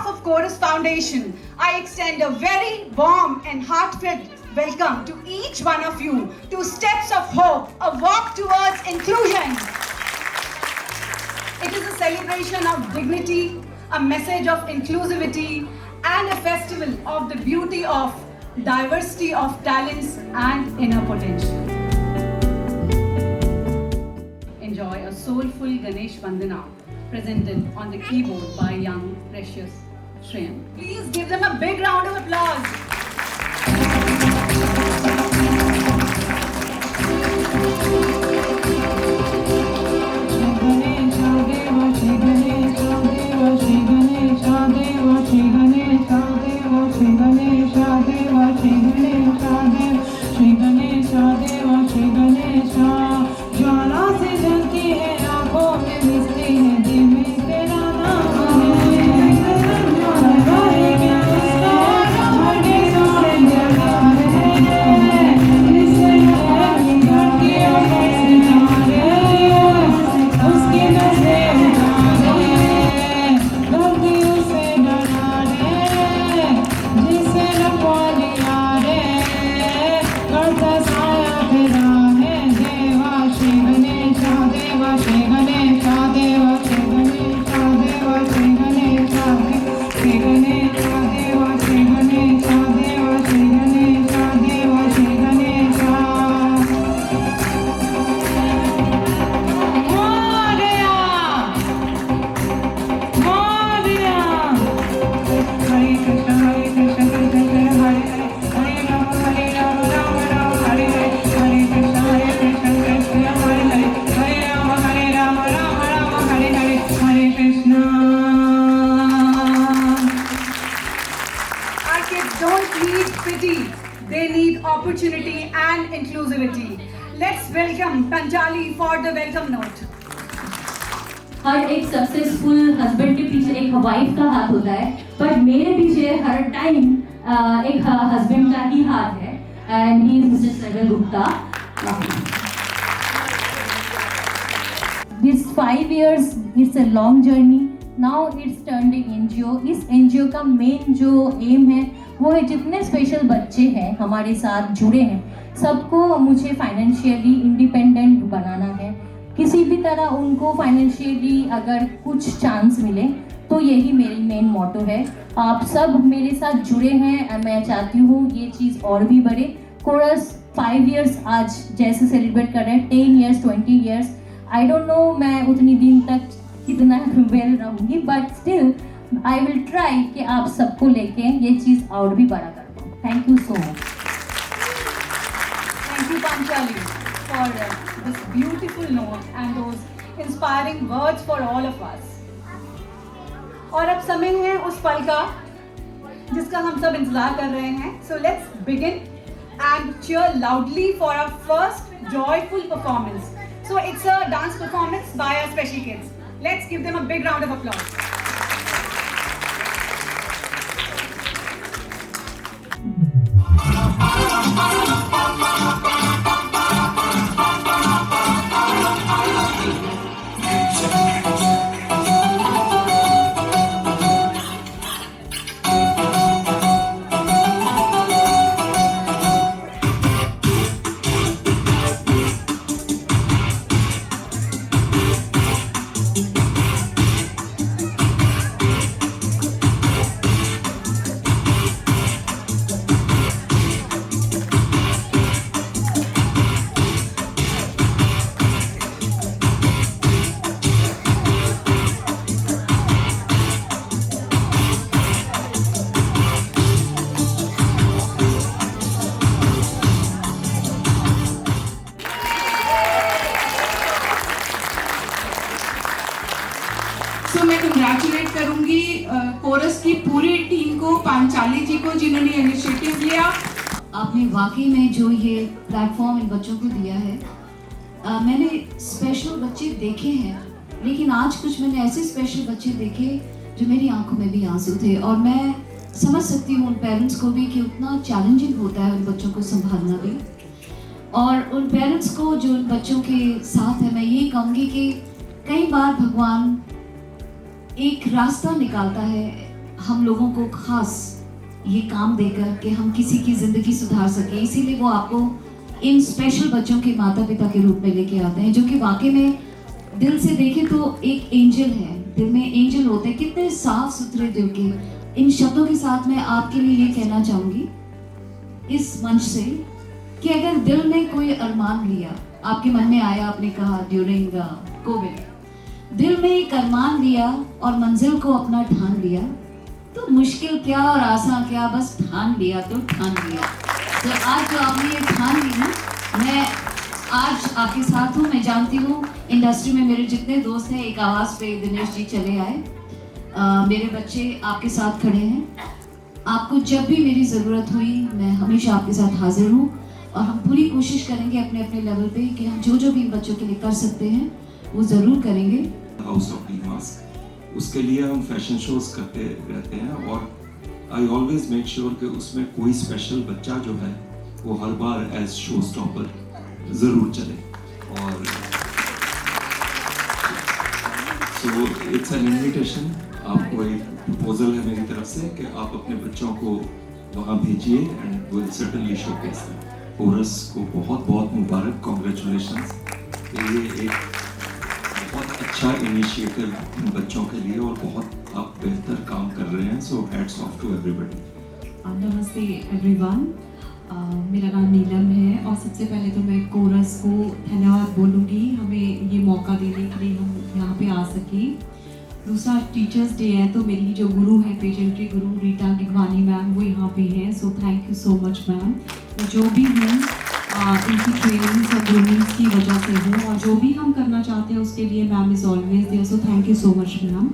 behalf of Chorus Foundation, I extend a very warm and heartfelt welcome to each one of you to Steps of Hope, a walk towards inclusion. It is a celebration of dignity, a message of inclusivity, and a festival of the beauty of diversity of talents and inner potential. Enjoy a soulful Ganesh Vandana presented on the keyboard by young, precious Shreyan. Please give them a big round of applause. They need opportunity and inclusivity. Let's welcome Panchali for the welcome note. हर एक successful husband के पीछे एक wife का हाथ होता है, पर मेरे पीछे हर टाइम एक हस्बैंड का ही हाथ है, and he is Mr. Sagal Gupta. This 5 years, it's a long journey. Now it's turned an NGO. इस NGO का मेन जो एम है वो है जितने स्पेशल बच्चे हैं हमारे साथ जुड़े हैं सबको मुझे फाइनेंशियली इंडिपेंडेंट बनाना है. किसी भी तरह उनको फाइनेंशियली अगर कुछ चांस मिले तो यही मेरी मेन मोटो है. आप सब मेरे साथ जुड़े हैं, मैं चाहती हूँ ये चीज़ और भी बढ़े. कोरस 5 years आज जैसे सेलिब्रेट कर रहे हैं, 10 years, 20 years, I don't know मैं उतनी दिन तक कितना वेल रहूँगी, but still I will try कि आप सबको लेके ये चीज़ और भी बड़ा कर पाऊँ. Thank you so much. Thank you, Panchali, for this beautiful note and those inspiring words for all of us. और अब समय है उस पल का जिसका हम सब इंतजार कर रहे हैं. So let's begin and cheer loudly for our first joyful performance. So it's a dance performance by our special kids. Let's give them a big round of applause. तो मैं कंग्रेचुलेट करूंगी कोरस की पूरी टीम को, पांचाली जी को जिन्होंने initiative लिया. आपने वाकई में जो ये प्लेटफॉर्म इन बच्चों को दिया है, मैंने स्पेशल बच्चे देखे हैं, लेकिन आज कुछ मैंने ऐसे स्पेशल बच्चे देखे जो मेरी आंखों में भी आंसू थे. और मैं समझ सकती हूँ उन पेरेंट्स को भी कि उतना चैलेंजिंग होता है उन बच्चों को संभालना भी. और उन पेरेंट्स को जो उन बच्चों के साथ है, मैं ये कहूँगी कि कई बार भगवान एक रास्ता निकालता है हम लोगों को खास ये काम देकर कि हम किसी की ज़िंदगी सुधार सकें, इसीलिए वो आपको इन स्पेशल बच्चों के माता पिता के रूप में लेके आते हैं, जो कि वाकई में दिल से देखें तो एक एंजल है। दिल में एंजल होते हैं, कितने साफ सुथरे दिल के। इन शब्दों के साथ मैं आपके लिए ये कहना चाहूँगी इस मंच से कि अगर दिल में कोई अरमान लिया, आपके मन में आया, आपने कहा ड्यूरिंग कोविड, दिल में एक अरमान लिया और मंजिल को अपना ठान लिया, तो मुश्किल क्या और आसान क्या, बस ठान लिया तो ठान लिया। तो आज जो आपने ये ठान ली ना, मैं आज आपके साथ हूँ। मैं जानती हूँ इंडस्ट्री में मेरे जितने दोस्त हैं, एक आवाज़ पे दिनेश जी चले आए, मेरे बच्चे आपके साथ खड़े हैं। आपको जब भी मेरी ज़रूरत हुई मैं हमेशा आपके साथ हाजिर हूँ, और हम पूरी कोशिश करेंगे अपने अपने लेवल पे कि हम जो भी इन बच्चों के लिए कर सकते हैं वो ज़रूर करेंगे। हाउस ऑफ डी मास्क, उसके लिए हम फैशन शोज करते रहते हैं, और आई ऑलवेज मेक श्योर कि उसमें कोई स्पेशल बच्चा जो है वो हर बार एज शो स्टॉपर ज़रूर चले। और सो इट्स एन इन्विटेशन, आपको एक प्रपोजल है मेरी तरफ से कि आप अपने बच्चों को वहाँ भेजिए and will certainly showcase them. Chorus को बहुत बहुत मुबारक, कॉन्ग्रेचुलेशंस। ये एक बहुत अच्छा इनिशिएटिव इन बच्चों के लिए, और बहुत आप बेहतर काम कर रहे हैं, so hats off to everybody. नमस्ते एवरीवन, मेरा नाम नीलम है, और सबसे पहले तो मैं कोरस को धन्यवाद बोलूँगी हमें ये मौका देने के लिए हम यहाँ पे आ सके। दूसरा टीचर्स डे है, तो मेरी जो गुरु है, पेजेंट्री गुरु रीटा गिगवानी मैम, वो यहाँ पे हैं, सो thank you so much ma'am. मैं जो भी हूँ इनकी ट्रेनिंग्स और ग्रूमिंग्स की वजह से हूँ, और जो भी हम करना चाहते हैं उसके लिए ma'am is always there, so thank you so much ma'am.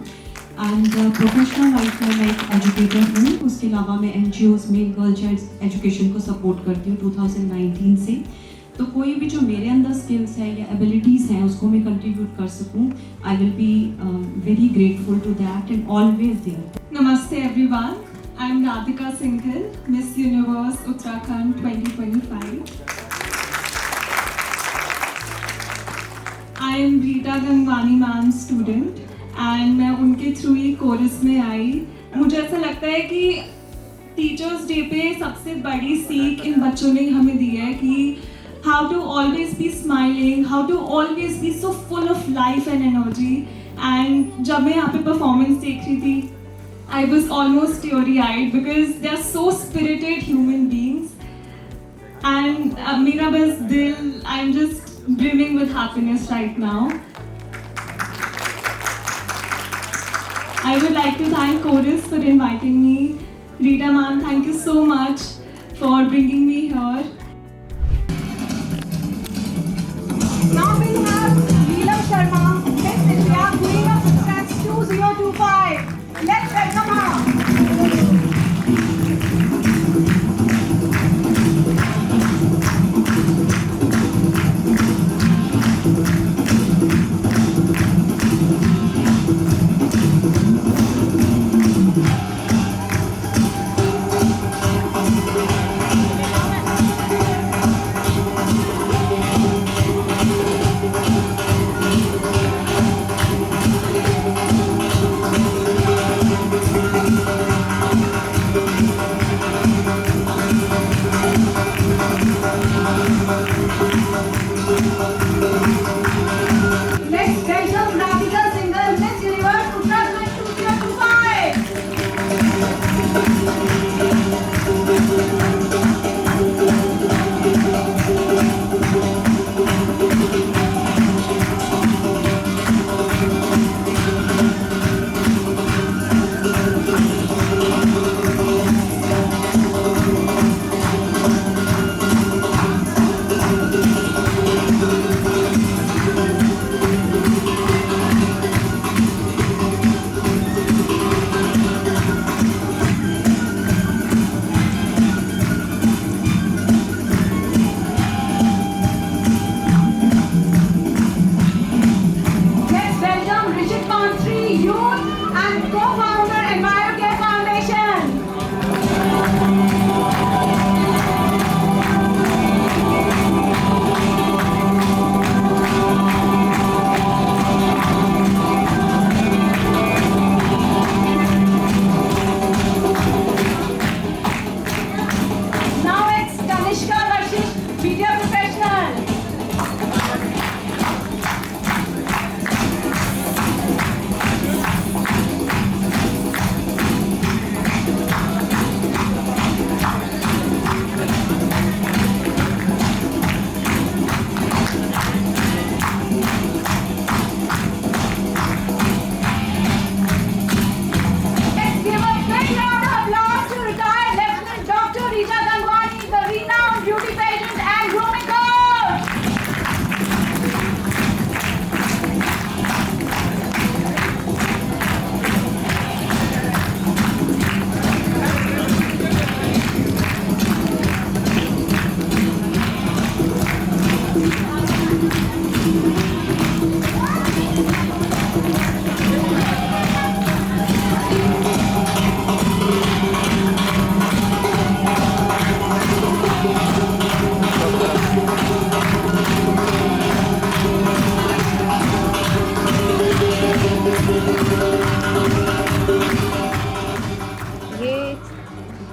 And professional life में मैं एक एजुकेटर हूँ, उसके अलावा मैं NGOs में गर्ल चाइल्ड एजुकेशन को सपोर्ट करती हूँ 2019 से। तो कोई भी जो मेरे अंदर स्किल्स है या एबिलिटीज़ हैं उसको मैं कंट्रीब्यूट कर सकूँ, I will be very grateful to that and always there. नमस्ते everyone, I am Radhika Singhal, Miss Universe Uttarakhand 2025। I am Rita Gangwani ma'am student, and मैं उनके थ्रू ही कोरस में आई। मुझे ऐसा लगता है कि टीचर्स डे पे सबसे बड़ी सीख इन बच्चों ने हमें दी है कि how to always be smiling, how to always be so full of life and energy. And जब मैं यहाँ पे performance देख रही थी, I was almost teary-eyed because they are so spirited human beings. And मेरा बस दिल, I'm just brimming with happiness right now. I would like to thank Chorus for inviting me. Rita ma'am, thank you so much for bringing me here. Now we have Neelam Sharma, Miss India, Queen of Success 2025. Let's welcome her.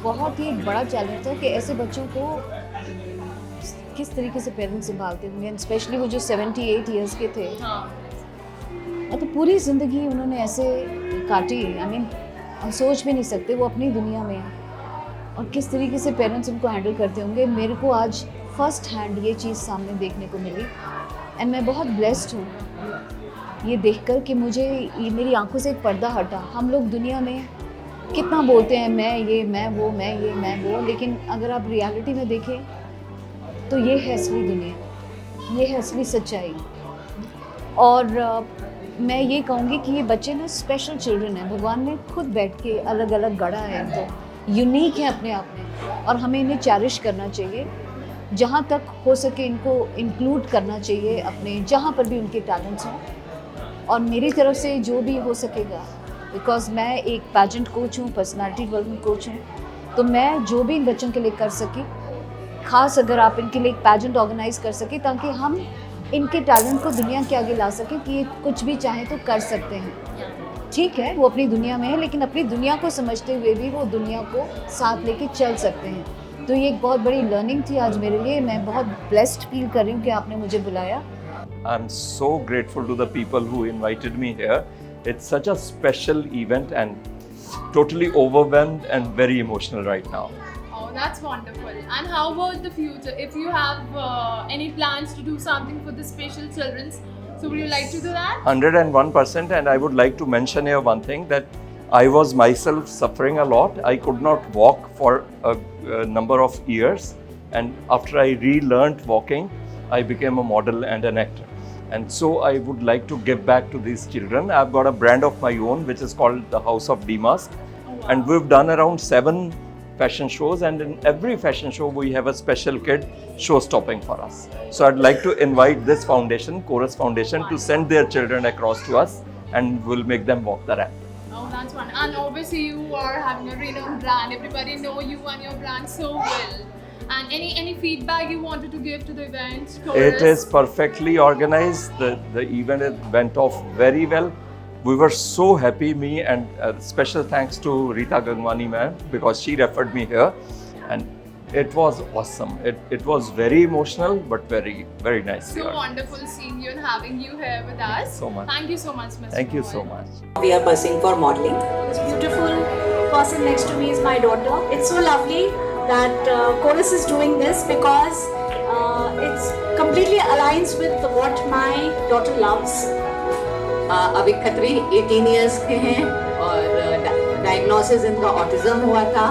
बहुत ही बड़ा challenge था कि ऐसे बच्चों को किस तरीके से पेरेंट्स संभालते होंगे, स्पेशली वो जो 78 ईयर्स के थे। तो पूरी ज़िंदगी उन्होंने ऐसे काटी, आई मीन हम सोच भी नहीं सकते, वो अपनी दुनिया में हैं और किस तरीके से पेरेंट्स उनको हैंडल करते होंगे। मेरे को आज फर्स्ट हैंड ये चीज़ सामने देखने को मिली एंड मैं बहुत ब्लेस्ड हूँ ये देखकर कि मुझे ये मेरी आंखों से एक पर्दा हटा। हम लोग दुनिया में कितना बोलते हैं मैं ये, मैं वो, मैं ये, मैं वो, लेकिन अगर आप रियलिटी में देखें तो ये है असली दुनिया, ये है असली सच्चाई। और मैं ये कहूँगी कि ये बच्चे ना स्पेशल चिल्ड्रन हैं, भगवान ने खुद बैठ के अलग अलग गढ़ा है इनको, यूनिक है अपने आप में और हमें इन्हें चैरिश करना चाहिए। जहाँ तक हो सके इनको इंक्लूड करना चाहिए अपने, जहाँ पर भी उनके टैलेंट्स हों। और मेरी तरफ से जो भी हो सकेगा, बिकॉज़ मैं एक पैजेंट कोच हूँ, पर्सनालिटी डेवलपमेंट कोच हूँ, तो मैं जो भी इन बच्चों के लिए कर सकी, ख़ास अगर आप इनके लिए एक पैजेंट ऑर्गेनाइज़ कर सकें ताकि हम इनके टैलेंट को दुनिया के आगे ला सकें कि ये कुछ भी चाहें तो कर सकते हैं। ठीक है, वो अपनी दुनिया में है, लेकिन अपनी दुनिया को समझते हुए भी वो दुनिया को साथ लेके चल सकते हैं। तो ये एक बहुत बड़ी लर्निंग थी आज मेरे लिए। मैं बहुत ब्लेस्ड फील कर रही हूँ कि आपने मुझे बुलाया। I'm so grateful to the people who invited me here. It's such a special event and totally overwhelmed and very emotional right now. Oh, that's wonderful. And how about the future? If you have any plans to do something for the special children's, so would you like to do that? 101%, and I would like to mention here one thing, that I was myself suffering a lot. I could not walk for a number of years, and after I relearned walking, I became a model and an actor. And so I would like to give back to these children. I've got a brand of my own which is called the House of Demask. And we've done around 7 fashion shows, and in every fashion show we have a special kid show-stopping for us. So I'd like to invite this foundation, Chorus Foundation, to send their children across to us, and we'll make them walk the ramp. Oh, that's fun. And obviously you are having a renowned brand. Everybody know you and your brand so well. And any feedback you wanted to give to the event? Chorus? It is perfectly organized. The event went off very well. We were so happy, me and special thanks to Rita Gangwani ma'am, because she referred me here, and it was awesome. It was very emotional but very, very nice. So wonderful seeing you and having you here with us. So much. Thank you so much, Mr. Thank you Paul. so much. We are buzzing for modeling. This beautiful person next to me is my daughter. It's so lovely that Chorus is doing this because it's completely aligns with what my daughter loves. Avik Khatri 18 years के हैं और diagnosis इनका autism हुआ था।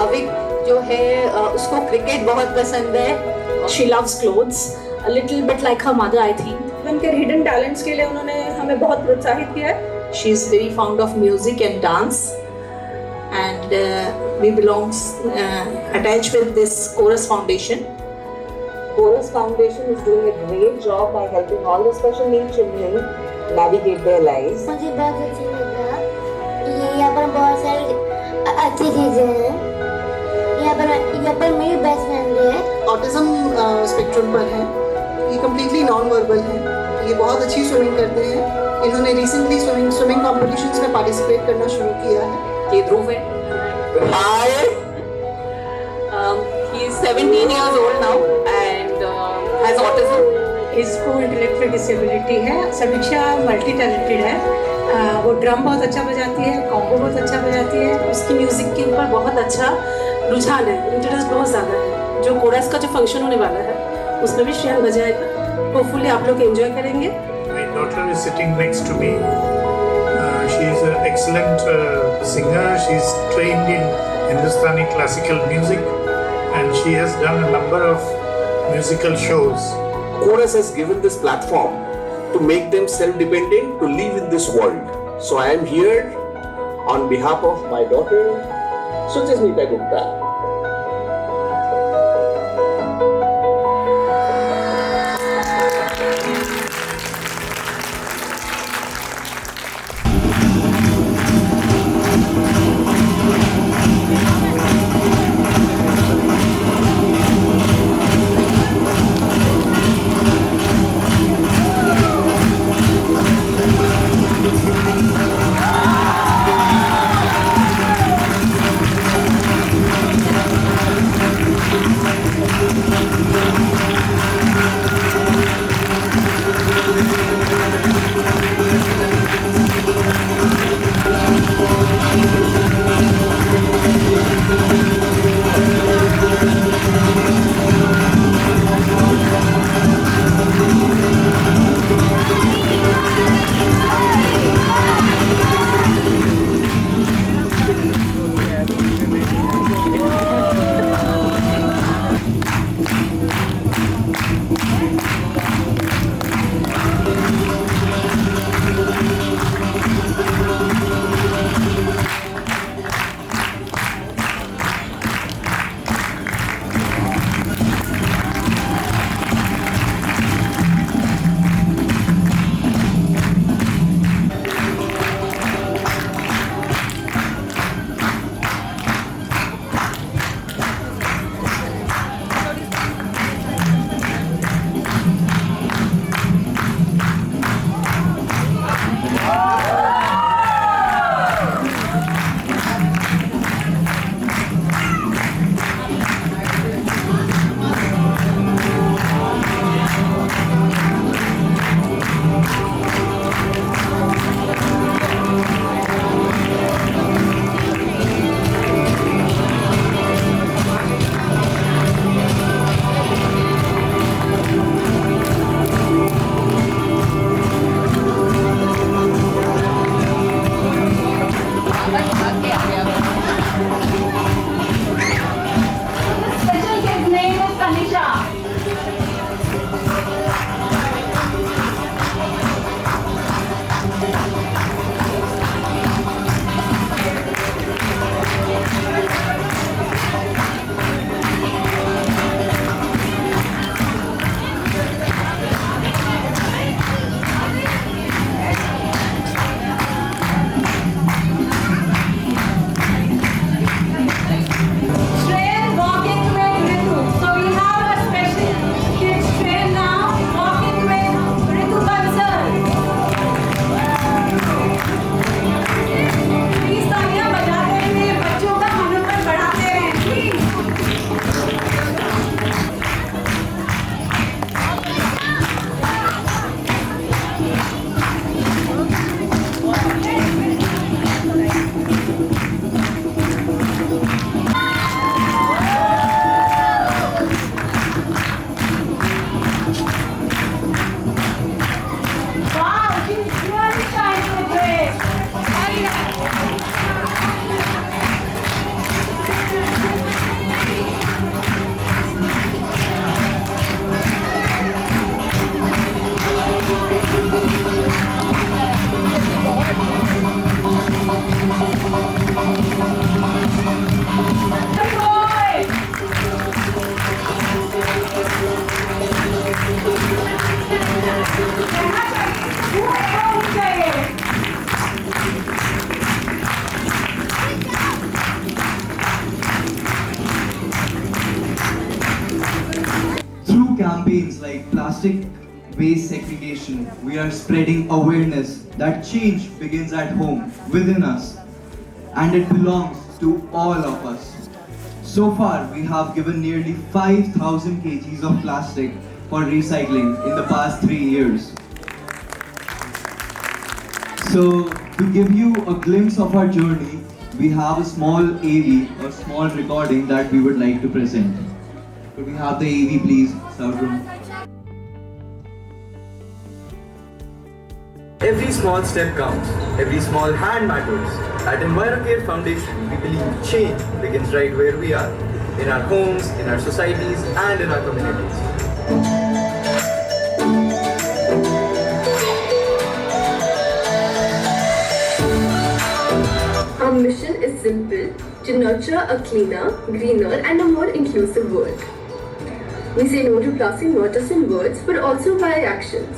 अविक जो है उसको cricket बहुत पसंद है। She loves clothes, a little bit like her mother, I think. उनके हिडन टैलेंट्स के लिए उन्होंने हमें बहुत प्रोत्साहित किया है। She is very fond of music and dance, and we belongs attached with this Chorus Foundation. Chorus Foundation is doing a great job by helping all the special needs children navigate their lives. मुझे बहुत अच्छा लगा। ये यहाँ पर बहुत सारी अच्छी चीजें हैं। यहाँ पर मेरी बेस्ट फ्रेंड है। ऑटिज्म स्पेक्ट्रम पर है, ये कम्प्लीटली नॉन वर्बल है, ये बहुत अच्छी स्विमिंग करते हैं। इन्होंने रिसेंटली स्विमिंग कॉम्पिटिशन्स में पार्टिसिपेट करना शुरू किया है। ये ध्रुव है। Hi. He is 17 years old now and has autism. इसको इंटेलेक्चुअल डिसेबिलिटी है। समीक्षा मल्टी टैलेंटेड है। वो ड्रम बहुत अच्छा बजाती है, कॉम्बो बहुत अच्छा बजाती है। उसकी म्यूजिक के ऊपर बहुत अच्छा रुझान है, इंटरेस्ट बहुत ज़्यादा है। जो कोरस का जो फंक्शन होने वाला है उसमें भी श्रेया बजाएगा। होपफुली आप लोग एंजॉय करेंगे। My daughter is sitting next to me. She is an excellent singer. She is trained in Hindustani classical music, and she has done a number of musical shows. Chorus has given this platform to make them self-dependent, to live in this world. So I am here on behalf of my daughter, Suchasmita Gupta. Special kid's name is Tanisha. Train walking with Ritu. So we have a special kids train now, walking with Ritu Bansal. Please तालियां बजाते हुए बच्चों का मनोबल बढ़ाते रहें, please. Wow, she's really shining with grace. Good boy. Through campaigns like plastic waste segregation, we are spreading awareness that change begins at home, within us, and it belongs to all of us. So far, we have given nearly 5,000 kgs of plastic for recycling in the past 3 years. So, to give you a glimpse of our journey, we have a small AV, a small recording that we would like to present. Could we have the AV please, Soundroom? Every small step counts, every small hand matters. At EnviroCare Foundation, we believe change begins right where we are, in our homes, in our societies, and in our communities. Our mission is simple: to nurture a cleaner, greener, and a more inclusive world. We say no to plastic not just in words, but also by actions,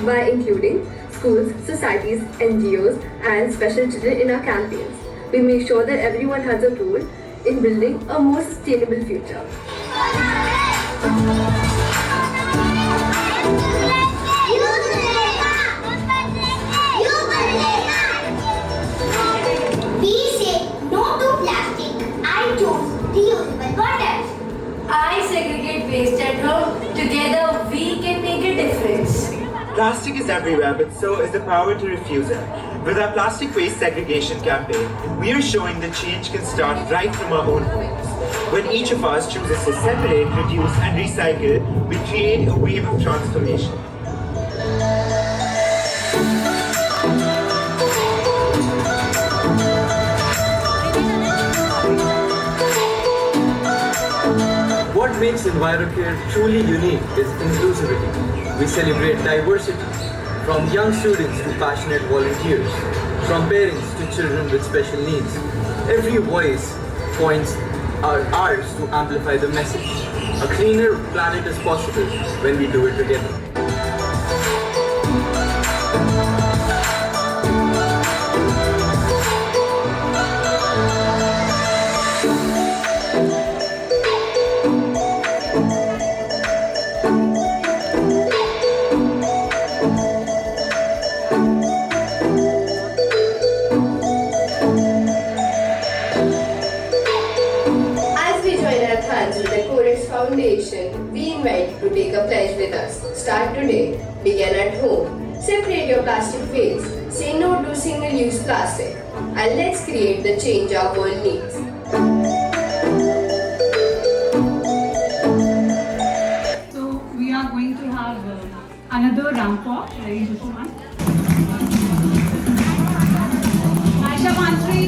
by including schools, societies, NGOs, and special children in our campaigns. We make sure that everyone has a role in building a more sustainable future. We say no to plastic. I choose reusable bottles. I segregate waste at home. Together we can make a difference. Plastic is everywhere, but so is the power to refuse it. With our plastic waste segregation campaign, we are showing that change can start right from our own homes. When each of us chooses to separate, reduce, and recycle, we create a wave of transformation. What makes EnviroCare truly unique is inclusivity. We celebrate diversity, from young students to passionate volunteers, from parents to children with special needs. Every voice points are ours to amplify the message. A cleaner planet is possible when we do it together. Foundation, we invite you to take a pledge with us. Start today. Begin at home. Separate your plastic waste. Say no to single-use plastic. And let's create the change our world needs. So we are going to have another round walk. Ready, Jushuman? Aisha Mantri.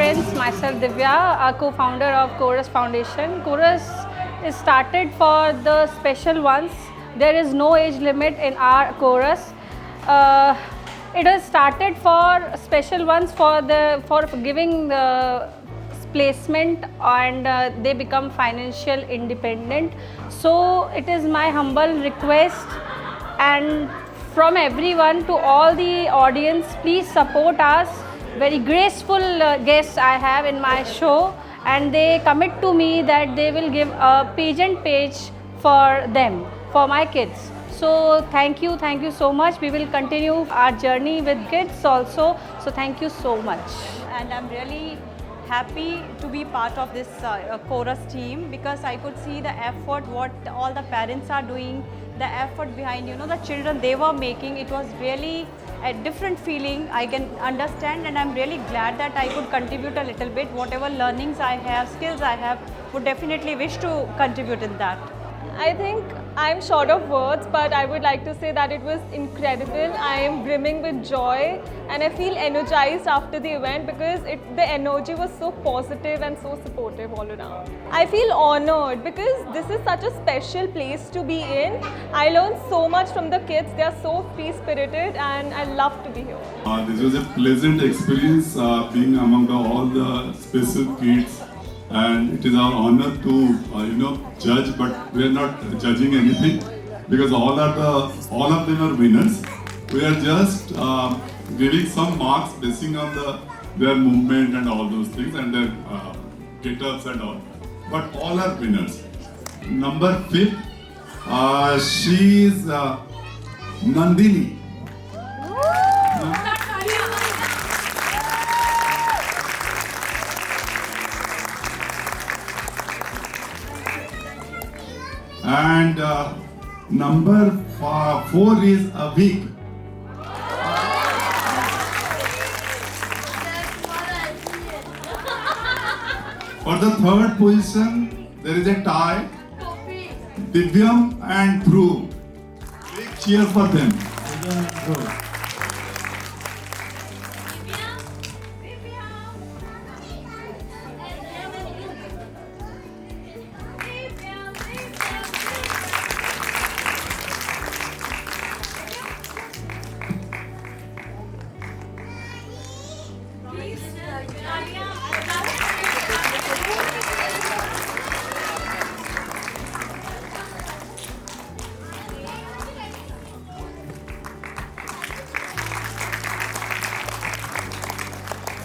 audience, myself Divya, a co-founder of Chorus Foundation. Chorus is started for the special ones. There is no age limit in our Chorus. It was started for special ones for giving the placement and they become financial independent. So it is my humble request and from everyone to all the audience, please support us. Very graceful guests I have in my show, and they commit to me that they will give a pageant page for them, for my kids. So thank you so much. We will continue our journey with kids also. So thank you so much. And I'm really happy to be part of this Chorus team because I could see the effort what all the parents are doing, the effort behind the children they were making. It was really a different feeling. I can understand, and I'm really glad that I could contribute a little bit. Whatever learnings I have, skills I have, would definitely wish to contribute in that. I think I'm short of words, but I would like to say that it was incredible. I am brimming with joy and I feel energized after the event because the energy was so positive and so supportive all around. I feel honored because this is such a special place to be in. I learned so much from the kids. They are so free-spirited and I love to be here. This was a pleasant experience being among all the special kids. And it is our honor to judge, but we are not judging anything because all of them are winners. We are just giving some marks basing on their movement and all those things and their get-ups and all. But all are winners. Number 5, she is Nandini. And number 4 is Avik. For the 3rd position, there is a tie. Divyam and Dhruv. Big cheer for them.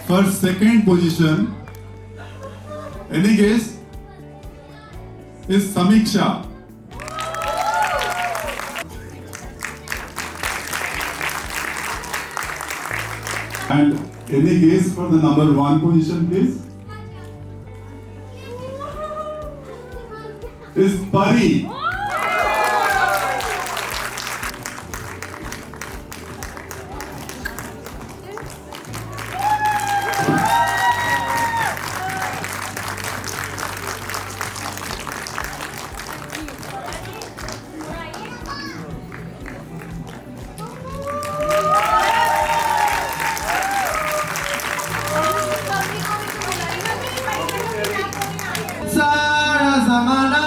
For 2nd position, any guess? Is Samiksha. And any guess for the number 1 position, please? Is Pari. Sara Zamana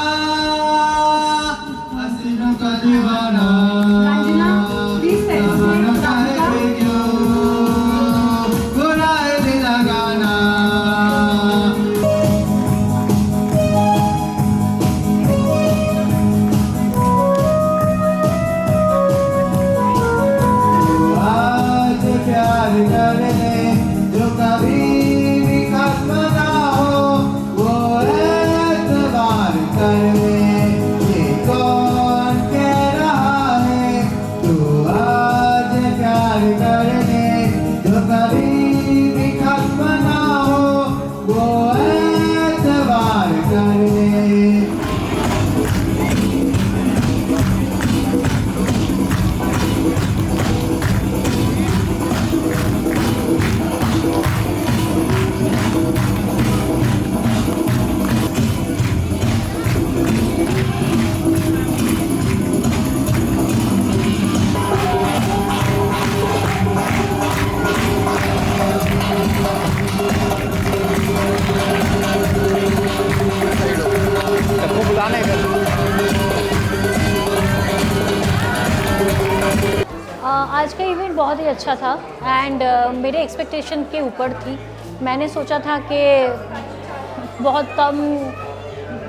अच्छा था and मेरे expectation के ऊपर थी। मैंने सोचा था कि बहुत कम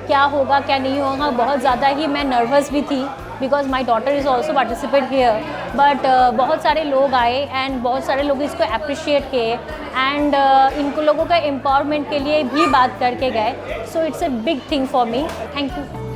क्या होगा क्या नहीं होगा, बहुत ज़्यादा ही मैं नर्वस भी थी because my daughter is also participate here. But बहुत सारे लोग आए एंड बहुत सारे लोग इसको अप्रिशिएट किए एंड इनको लोगों का एम्पावरमेंट के लिए भी बात करके गए। So it's a big thing for me. Thank you.